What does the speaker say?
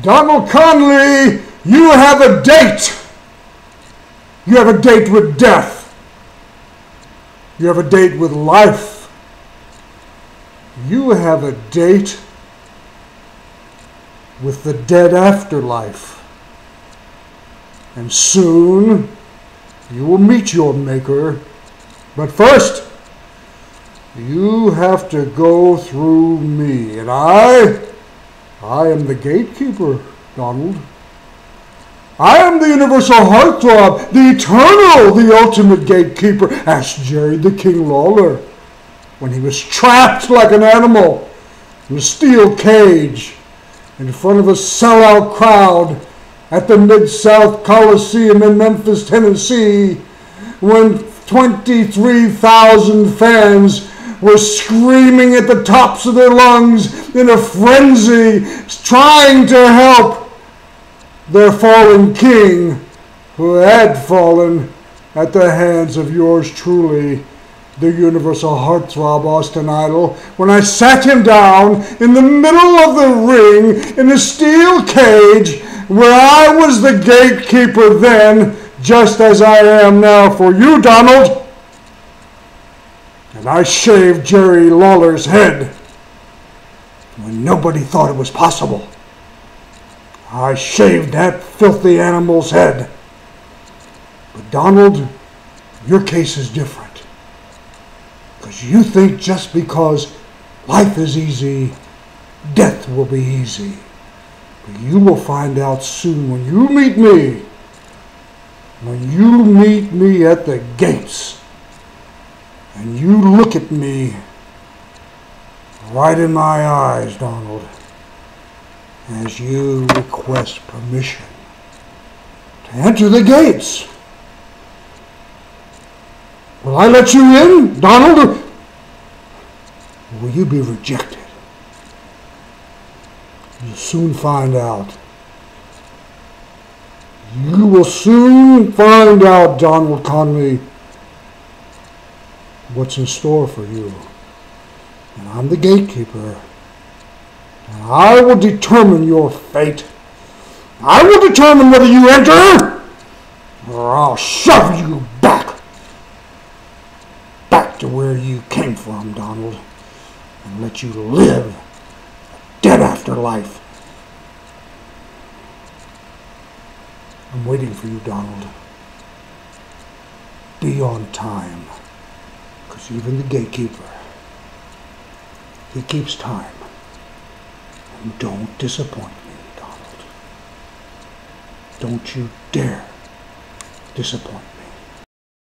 Donald Conley, you have a date. You have a date with death. You have a date with life. You have a date with the dead afterlife. And soon you will meet your maker. But first, you have to go through me. And I am the gatekeeper, Donald. I am the universal heartthrob, the eternal, the ultimate gatekeeper. Ask Jerry the King Lawler when he was trapped like an animal in a steel cage in front of a sellout crowd at the Mid-South Coliseum in Memphis, Tennessee, when 23,000 fans were screaming at the tops of their lungs in a frenzy, trying to help their fallen king, who had fallen at the hands of yours truly, the universal heartthrob Austin Idol, when I sat him down in the middle of the ring in a steel cage where I was the gatekeeper then, just as I am now for you, Donald. And I shaved Jerry Lawler's head when nobody thought it was possible. I shaved that filthy animal's head. But Donald, your case is different. Because you think just because life is easy, death will be easy. But you will find out soon when you meet me. When you meet me at the gates, and you look at me right in my eyes, Donald, as you request permission to enter the gates. Will I let you in, Donald, or will you be rejected? You'll soon find out. You will soon find out, Donald Conley, what's in store for you. And I'm the gatekeeper. And I will determine your fate. I will determine whether you enter, or I'll shove you back to where you came from, Donald, and let you live a dead afterlife. I'm waiting for you, Donald. Be on time, because even the gatekeeper, he keeps time. And don't disappoint me, Donald. Don't you dare disappoint me.